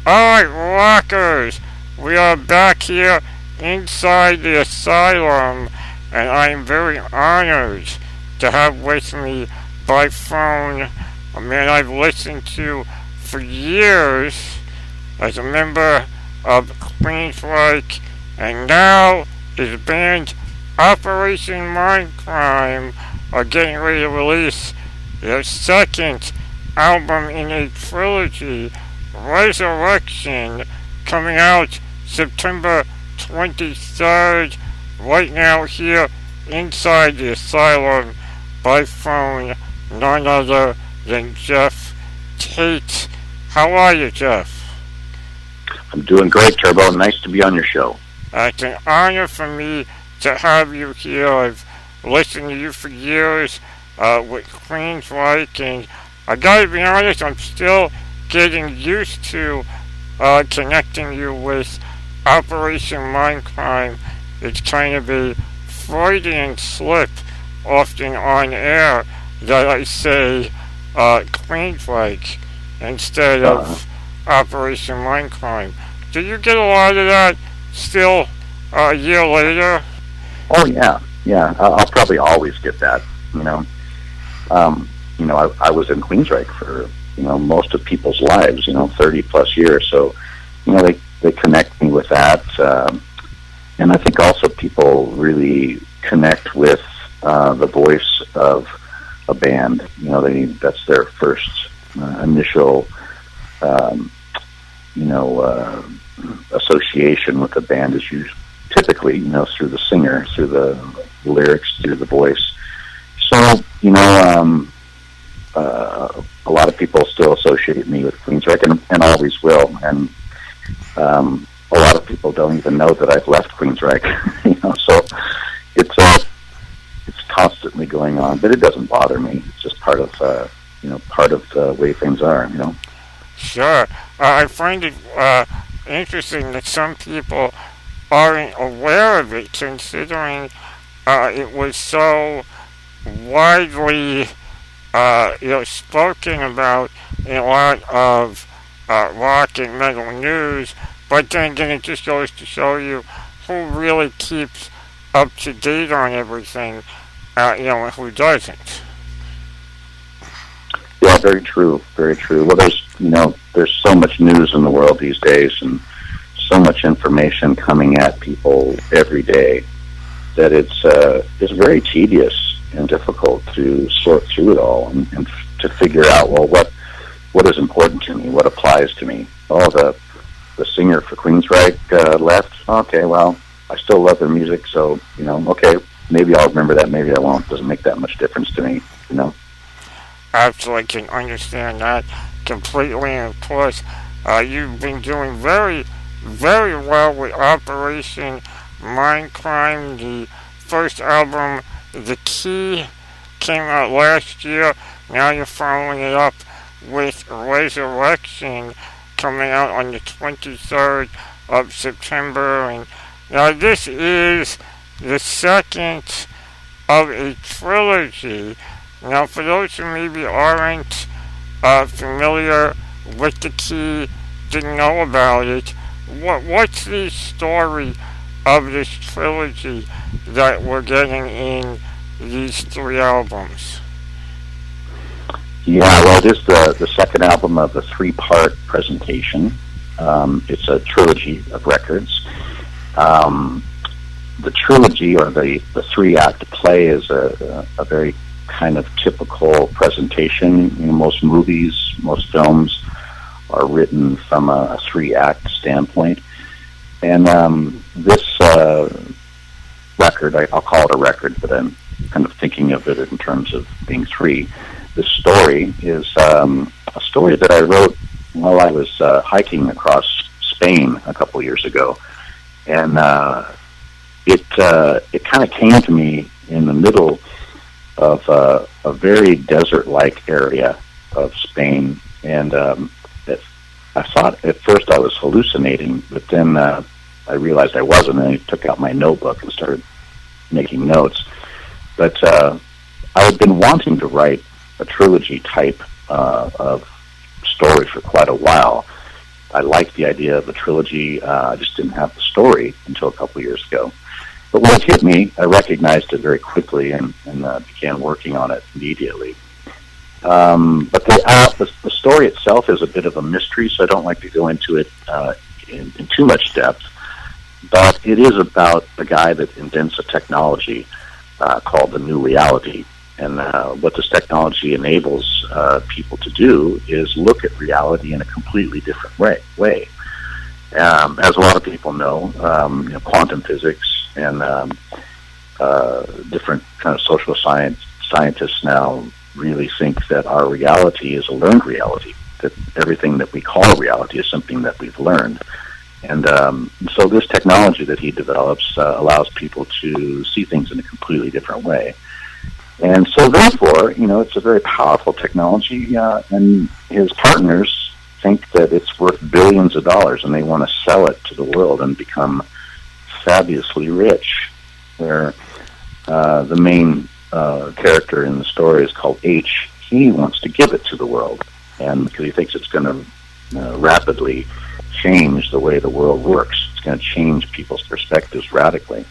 Alright, rockers, we are back here inside the asylum, and I am very honored to have with me by phone a man I've listened to for years as a member of Queensryche, and now his band Operation Mindcrime are getting ready to release their second album in a trilogy, Ressurection, coming out September 23rd, right now here inside the asylum by phone, none other than Geoff Tate. How are you, Geoff? I'm doing great, Turbo. Nice to be on your show. It's an honor for me to have you here. I've listened to you for years with Queensryche, and I gotta be honest, I'm still getting used to connecting you with Operation Mindcrime. It's kind of a Freudian slip often on air that I say Queensryche instead of Operation Mindcrime. Do you get a lot of that still a year later? Oh yeah. I'll probably always get that. I was in Queensryche for most of people's lives. 30 plus years. So they connect me with that, and I think also people really connect with the voice of a band. That's their first initial association with the band is usually typically through the singer, through the lyrics, through the voice. So a lot of people still associate me with Queensryche, and always will. And a lot of people don't even know that I've left Queensryche. So it's constantly going on, but it doesn't bother me. It's just part of the way things are. Sure. I find it interesting that some people aren't aware of it, considering it was so widely spoken about in a lot of rock and metal news. But then again, it just goes to show you who really keeps up to date on everything, and who doesn't. Yeah, very true, very true. Well, there's so much news in the world these days, and so much information coming at people every day that it's very tedious and difficult to sort through it all and to figure out, well, what is important to me, what applies to me. Oh, the singer for Queensryche left. Okay, well, I still love their music, so okay, maybe I'll remember that, maybe I won't. Doesn't make that much difference to me. Absolutely can understand that completely, and of course, you've been doing very, very well with Operation Mindcrime. The first album, The Key, came out last year. Now you're following it up with Ressurection, coming out on the 23rd of September. And now this is the second of a trilogy. Now, for those who maybe aren't familiar with The Key, didn't know about it, what's the story of this trilogy that we're getting in these three albums? Yeah, well, it is the second album of a three-part presentation. It's a trilogy of records. The trilogy, or the three-act play, is a very kind of typical presentation. Most movies, most films are written from a three-act standpoint. And this record, I'll call it a record, but I'm kind of thinking of it in terms of being three. This story is a story that I wrote while I was hiking across Spain a couple years ago. And it kind of came to me in the middle of a very desert-like area of Spain, and I thought at first I was hallucinating, but then I realized I wasn't, and I took out my notebook and started making notes. But I had been wanting to write a trilogy type of story for quite a while, I liked the idea of a trilogy. I just didn't have the story until a couple years ago. But when it hit me, I recognized it very quickly and began working on it immediately. But the story itself is a bit of a mystery, so I don't like to go into it in too much depth. But it is about a guy that invents a technology called the new reality. And what this technology enables people to do is look at reality in a completely different way. As a lot of people know, quantum physics and different kind of social scientists now really think that our reality is a learned reality, that everything that we call reality is something that we've learned. And so this technology that he develops allows people to see things in a completely different way. And so therefore, it's a very powerful technology, and his partners think that it's worth billions of dollars, and they want to sell it to the world and become fabulously rich. Where the main character in the story is called H. He wants to give it to the world, and because he thinks it's going to rapidly change the way the world works. It's going to change people's perspectives radically.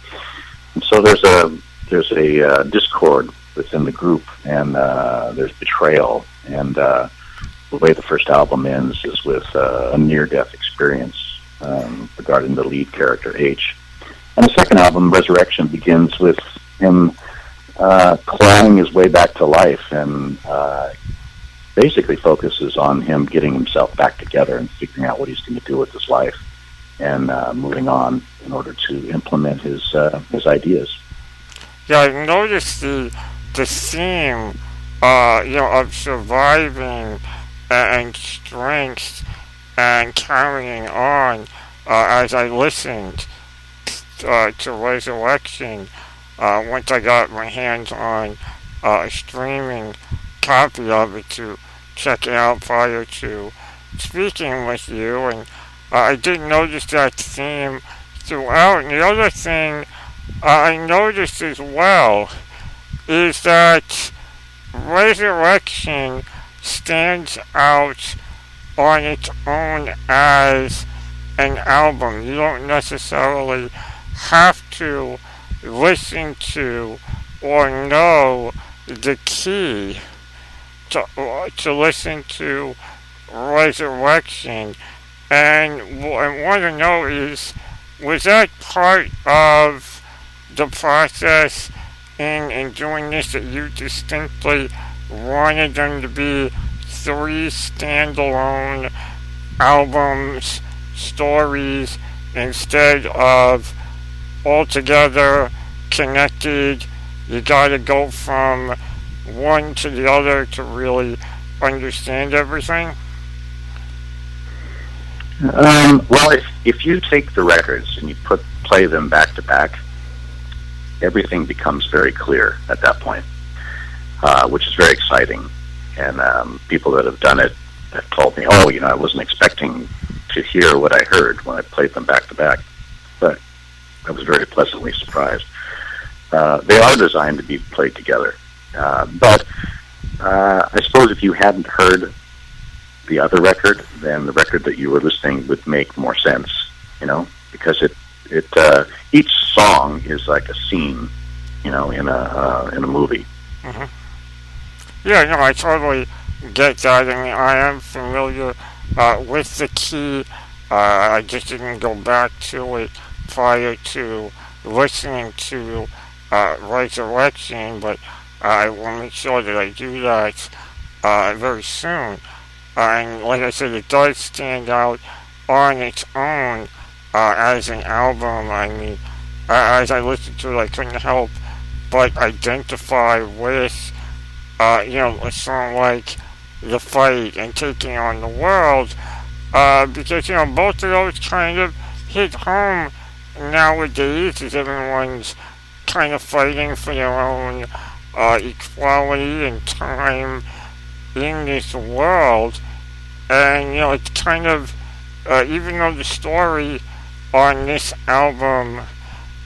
And so there's a discord within the group, and there's betrayal. And the way the first album ends is with a near-death experience regarding the lead character, H. And the second album, Ressurection, begins with him clawing his way back to life, and basically focuses on him getting himself back together and figuring out what he's going to do with his life, and moving on in order to implement his ideas. Yeah, I've noticed the theme, of surviving and strength and carrying on as I listened to Ressurection. Once I got my hands on a streaming copy of it to check it out prior to speaking with you, and I did notice that theme throughout. And the other thing I noticed as well is that Ressurection stands out on its own as an album. You don't necessarily have to listen to or know the key to listen to Ressurection. And I want to know is, was that part of the process in doing this, that you distinctly wanted them to be 3 standalone albums, stories, instead of altogether connected? You gotta go from one to the other to really understand everything? Well, if you take the records and you play them back to back, everything becomes very clear at that point, which is very exciting. And people that have done it have told me, I wasn't expecting to hear what I heard when I played them back to back, but I was very pleasantly surprised. They are designed to be played together, but I suppose if you hadn't heard the other record, then the record that you were listening would make more sense, because each song is like a scene, in a movie. Mm-hmm. Yeah, no, I totally get that. I mean, I am familiar with the key. I just didn't go back to it prior to listening to Ressurection, but I will make sure that I do that very soon. And like I said, it does stand out on its own as an album. I mean, as I listened to it, I couldn't help but identify with, a song like The Fight and Taking on the World, because, both of those kind of hit home nowadays, as everyone's kind of fighting for their own equality and time in this world. And, it's kind of, even though the story on this album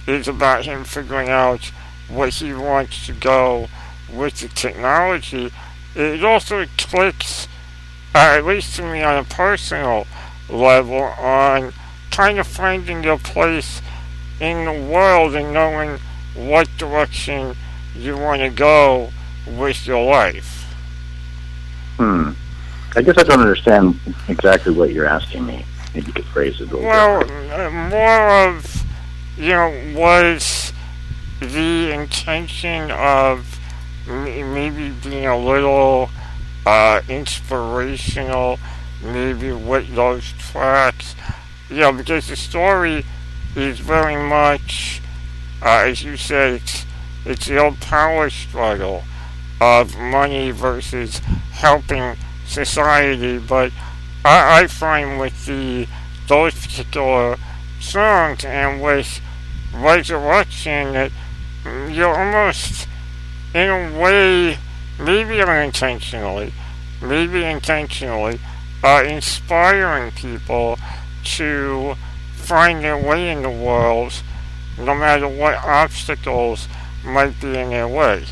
is about him figuring out where he wants to go with the technology, it also clicks, at least to me on a personal level on kind of finding your place in the world and knowing what direction you want to go with your life. I guess I don't understand exactly what you're asking me. Maybe you could phrase it a little Well, different. more of, was the intention of maybe being a little inspirational, maybe with those tracks. Because the story is very much, as you said, it's the old power struggle of money versus helping society. But I find with those particular songs and with Ressurection that you're almost in a way, maybe intentionally, inspiring people to find their way in the world, no matter what obstacles might be in their way.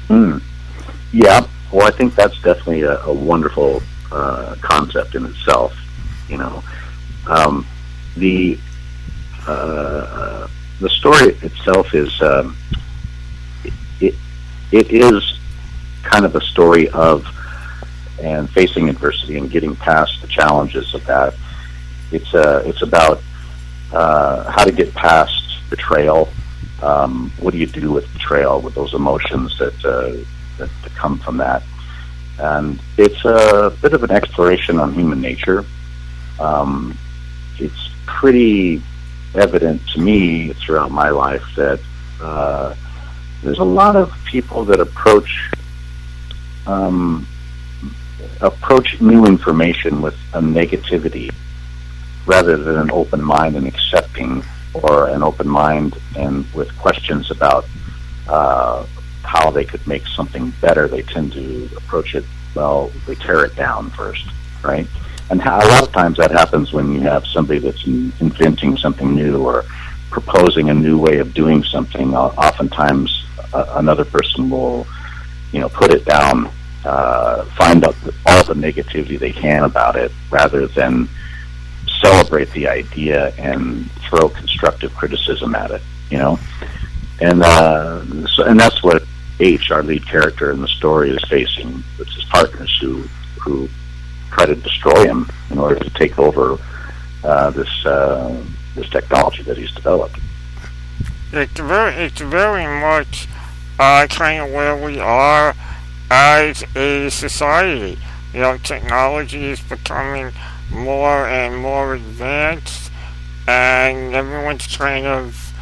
Hmm. Yeah. Well, I think that's definitely a wonderful concept in itself. You know, um, the the story itself is it it is kind of a story of and facing adversity and getting past the challenges of that. It's about how to get past betrayal. What do you do with betrayal, with those emotions that come from that? And it's a bit of an exploration on human nature. It's pretty evident to me throughout my life that there's a lot of people that approach new information with a negativity rather than an open mind and accepting, or an open mind and with questions about how they could make something better. They tend to approach it, well, they tear it down first, right? And a lot of times that happens when you have somebody that's inventing something new or proposing a new way of doing something. Oftentimes another person will, put it down, find out all the negativity they can about it, rather than celebrate the idea and throw constructive criticism at it, and and that's what H, our lead character in the story, is facing with his partners who try to destroy him in order to take over this technology that he's developed. It's very much kind of where we are as a society. Technology is becoming more and more advanced, and everyone's kind of,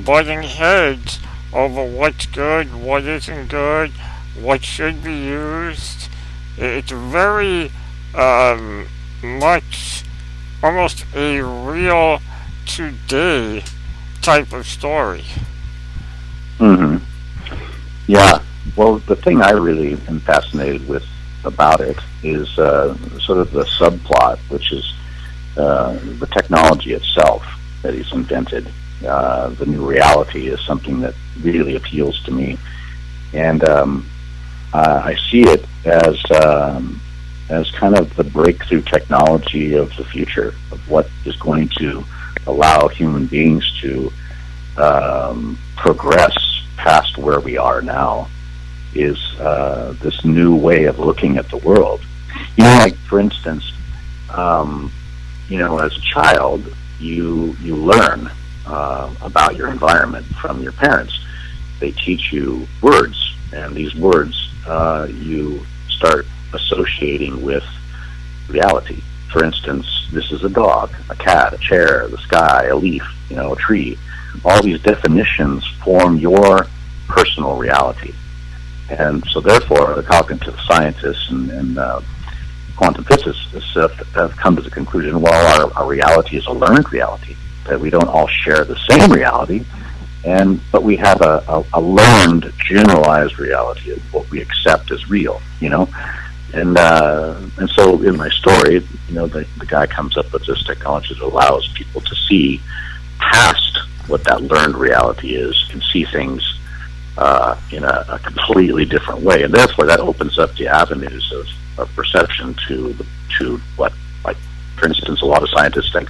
butting heads over what's good, what isn't good, what should be used. It's very much almost a real today type of story. hmm Yeah. Well, the thing I really am fascinated with about it is sort of the subplot, which is the technology itself that he's invented. The new reality is something that really appeals to me, and I see it as kind of the breakthrough technology of the future, of what is going to allow human beings to progress past where we are now, is this new way of looking at the world. Like, for instance, as a child, you learn about your environment from your parents. They teach you words, and these words you start associating with reality. For instance, this is a dog, a cat, a chair, the sky, a leaf, a tree. All these definitions form your personal reality. And so therefore, the cognitive scientists and quantum physicists have come to the conclusion, well, our reality is a learned reality, that we don't all share the same reality, but we have a learned, generalized reality of what we accept as real, And so in my story, the guy comes up with this technology that allows people to see past what that learned reality is, and see things in a completely different way, and therefore that opens up the avenues of perception to what, like For instance, a lot of scientists think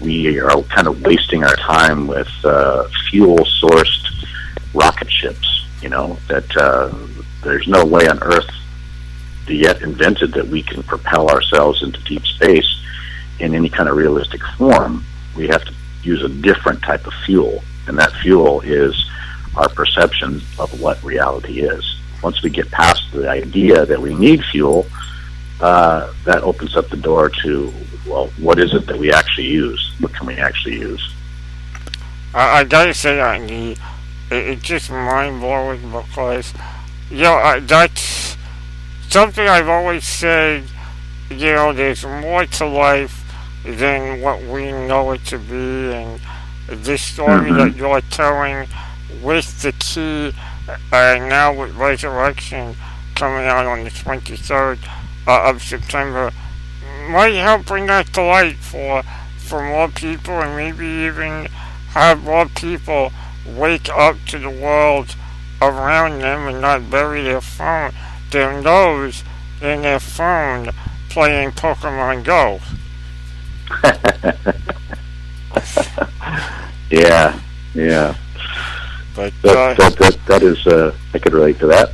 we are kind of wasting our time with fuel-sourced rocket ships. That there's no way on Earth yet invented that we can propel ourselves into deep space in any kind of realistic form. We have to use a different type of fuel, and that fuel is our perception of what reality is. Once we get past the idea that we need fuel, that opens up the door to, well, what is it that we actually use? What can we actually use? I gotta say, it's just mind-blowing because, that's something I've always said, there's more to life than what we know it to be, and this story that you're telling with the key, now with Ressurection coming out on the 23rd of September, might help bring that to light for more people, and maybe even have more people wake up to the world around them and not bury their nose in their phone playing Pokemon Go. Yeah. But that is, I could relate to that.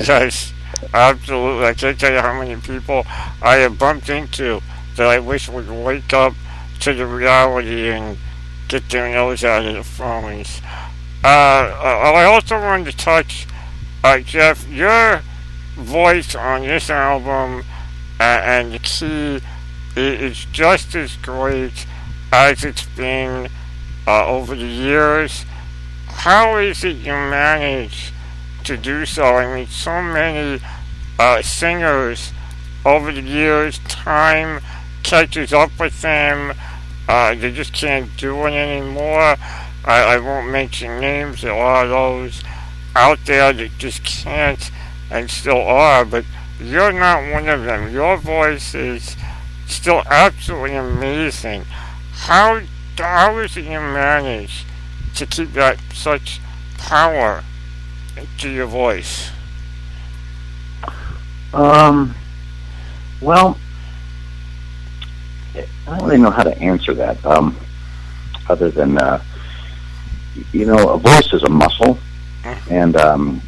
yes, absolutely. I can't tell you how many people I have bumped into that I wish would wake up to the reality and get their nose out of the phones. I also wanted to touch, Geoff, your voice on this album and the key is just as great as it's been over the years. How is it you manage to do so? I mean, so many singers over the years, time catches up with them. They just can't do it anymore. I won't mention names. There are those out there that just can't and still are, but you're not one of them. Your voice is still absolutely amazing. How is it you manage to keep that such power to your voice? Well, I don't really know how to answer that. Other than a voice is a muscle, and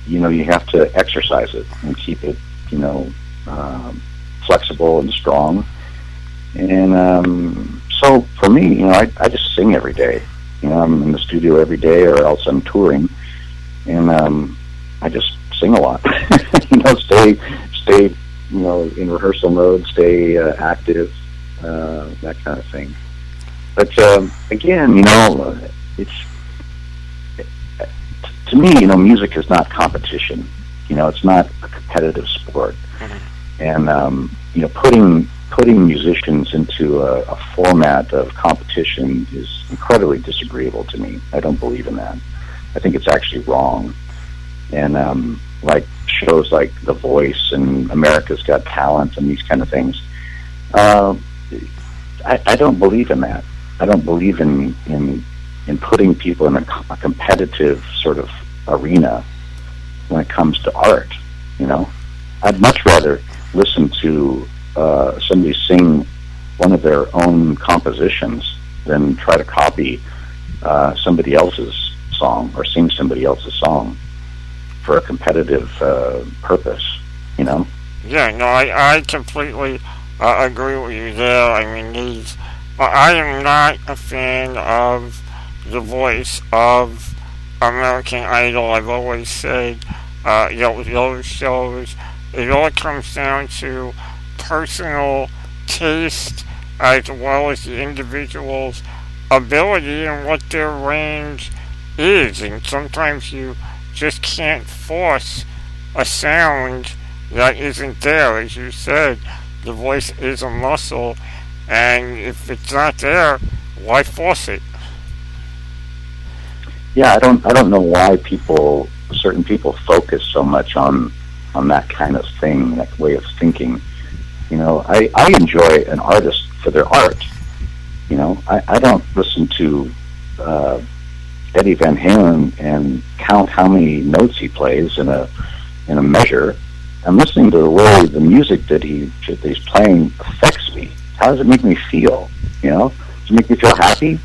you have to exercise it and keep it flexible and strong. And so for me, I just sing every day. I'm in the studio every day, or else I'm touring, and I just sing a lot. Stay in rehearsal mode, stay active, that kind of thing. But again, it's to me, music is not competition. It's not a competitive sport, and putting musicians into a format of competition is incredibly disagreeable to me. I don't believe in that. I think it's actually wrong. And like shows like The Voice and America's Got Talent and these kind of things, I don't believe in that. I don't believe in putting people in a competitive sort of arena when it comes to art. I'd much rather listen to somebody sing one of their own compositions than try to copy somebody else's song or sing somebody else's song for a competitive purpose. Yeah, no, I completely agree with you there. I mean, I am not a fan of The Voice, of American Idol. I've always said, those shows, it all comes down to personal taste as well as the individual's ability and what their range is. And sometimes you just can't force a sound that isn't there. As you said, the voice is a muscle, and if it's not there, why force it? Yeah, I don't know why certain people focus so much on that kind of thing, that way of thinking. I enjoy an artist for their art. I don't listen to Eddie Van Halen and count how many notes he plays in a measure. I'm listening to the way the music that he's playing affects me, How does it make me feel? Does it make me feel happy?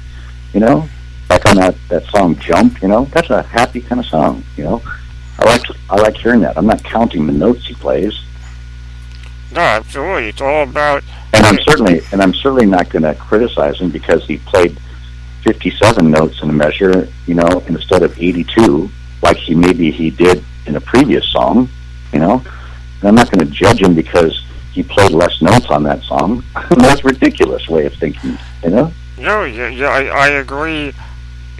Like on that song "Jump." That's a happy kind of song. I like hearing that. I'm not counting the notes he plays. No, absolutely. It's all about. And I'm certainly not going to criticize him because he played 57 notes in a measure, instead of 82, like he did in a previous song. And I'm not going to judge him because he played less notes on that song. That's a ridiculous way of thinking. No, yeah, I agree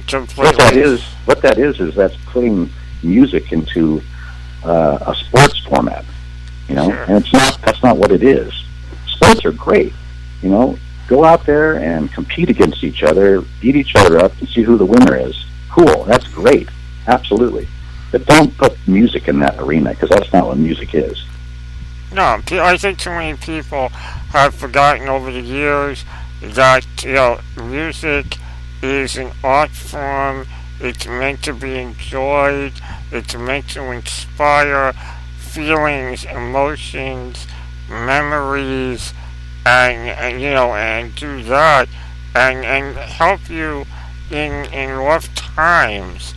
completely. What that is that's putting music into a sports format. Sure. And that's not what it is. Sports are great. Go out there and compete against each other, beat each other up, and see who the winner is. Cool, that's great, absolutely. But don't put music in that arena because that's not what music is. No, I think too many people have forgotten over the years that music is an art form. It's meant to be enjoyed. It's meant to inspire feelings, emotions, memories, and do that, and help you in rough times,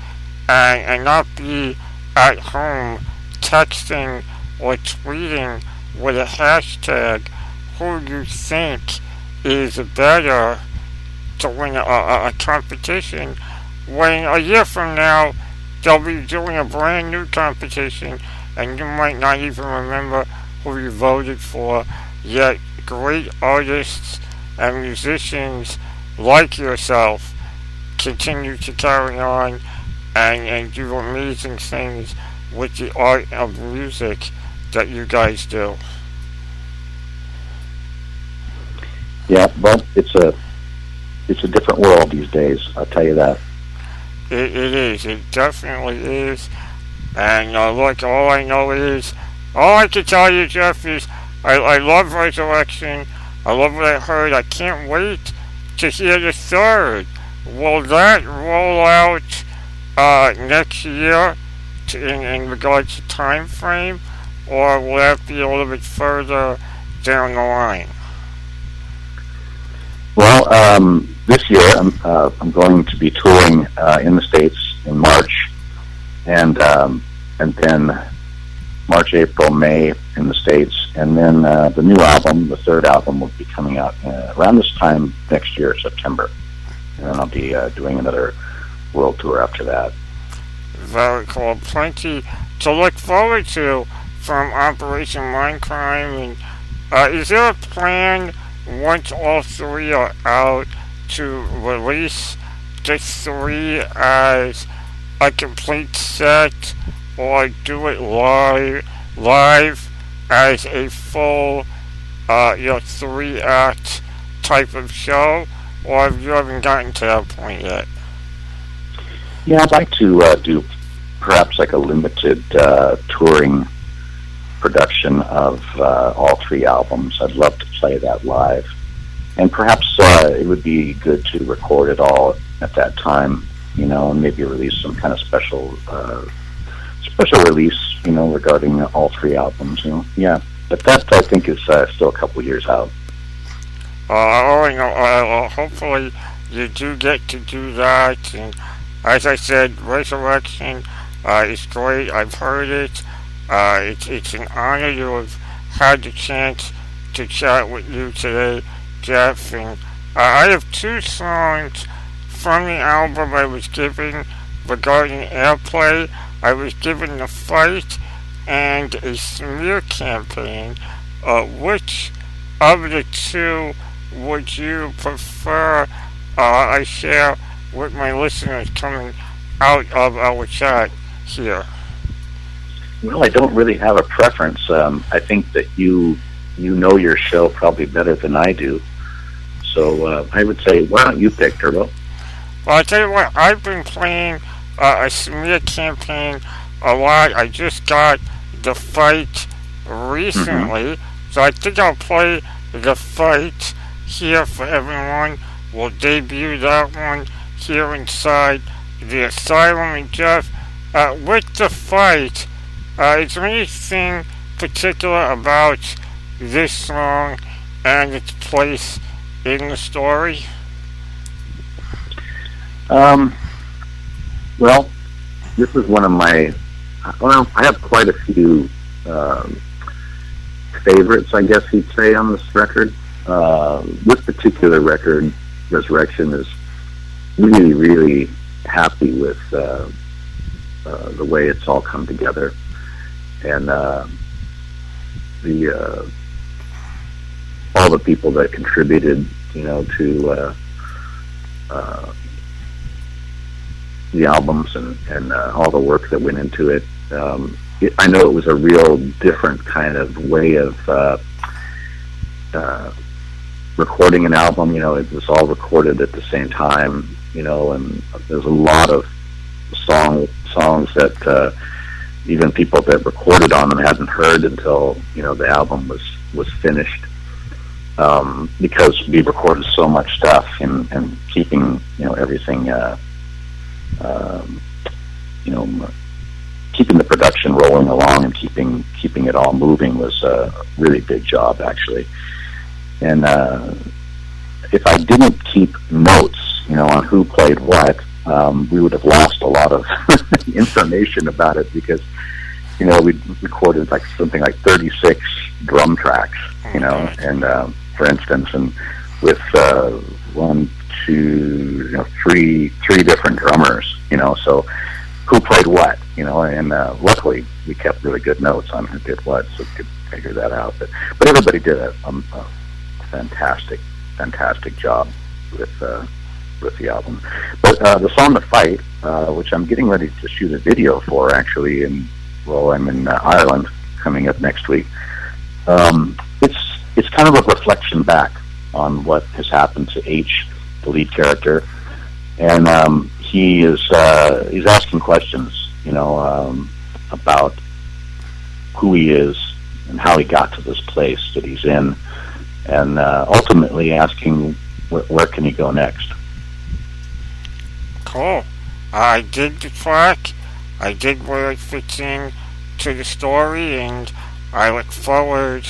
and not be at home texting or tweeting with a hashtag who you think is better to win a competition, when a year from now they'll be doing a brand new competition and you might not even remember who you voted for, yet great artists and musicians like yourself continue to carry on and do amazing things with the art of music that you guys do. Yeah, well, it's a different world these days, I'll tell you that. It is. It definitely is. And look, all I can tell you, Geoff, is I love Ressurection. I love what I heard. I can't wait to hear the third. Will that roll out next year in regards to time frame, or will that be a little bit further down the line? Well, this year I'm going to be touring in the States in March, and then March, April, May in the States, and then the new album, the third album, will be coming out around this time next year, September, and then I'll be doing another world tour after that. Very cool. Plenty to look forward to from Operation Mindcrime. And is there a plan once all three are out to release the three as a complete set, or do it live as a full 3-act type of show, or have you haven't gotten to that point yet? Yeah, I'd like to do perhaps like a limited touring production of all three albums. I'd love to play that live, and perhaps it would be good to record it all at that time, and maybe release some kind of special release, regarding all three albums. Yeah, but that I think is still a couple years out. Hopefully you do get to do that. And as I said, Ressurection is great. I've heard it. It's an honor to have had the chance to chat with you today, Geoff. And I have 2 songs from the album I was given regarding airplay. I was given The Fight and a smear campaign. Which of the 2 would you prefer I share with my listeners coming out of our chat here? Well, I don't really have a preference. I think that you know your show probably better than I do. So I would say, why don't you pick, Turbo? Well, I'll tell you what, I've been playing a smear campaign a lot. I just got The Fight recently, so I think I'll play The Fight here for everyone. We'll debut that one here inside the Asylum. And Geoff, with The Fight, is there anything particular about this song and its place in the story? Um, well, this is one of my. Well, I have quite a few favorites, I guess you'd say, on this record. This particular record, Ressurection, is really, really happy with the way it's all come together, and the all the people that contributed, to the albums and all the work that went into it. I know it was a real different kind of way of recording an album. It was all recorded at the same time, and there's a lot of songs that even people that recorded on them hadn't heard until the album was finished, because we recorded so much stuff, and keeping everything keeping the production rolling along and keeping it all moving was a really big job, actually. And if I didn't keep notes on who played what, we would have lost a lot of information about it, because we recorded like something like 36 drum tracks, and for instance, and with one, two, three different drummers, so who played what, and luckily we kept really good notes on who did what, so we could figure that out. But everybody did a fantastic job with the album. But the song "The Fight," which I'm getting ready to shoot a video for, actually, I'm in Ireland coming up next week. It's kind of a reflection back on what has happened to H, the lead character, and he's asking questions, about who he is and how he got to this place that he's in, and ultimately asking where can he go next. Cool. I dig the track. I dig where it fits in to the story, and I look forward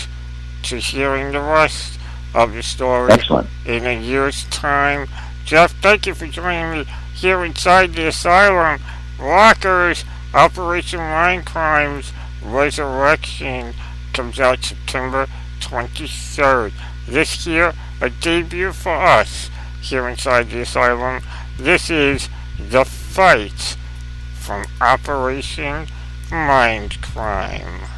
to hearing the rest of the story. Excellent. In a year's time. Geoff, thank you for joining me here inside the Asylum. Rockers, Operation Mindcrime's Ressurection comes out September 23rd. This year, a debut for us here inside the Asylum. This is The Fight from Operation Mindcrime.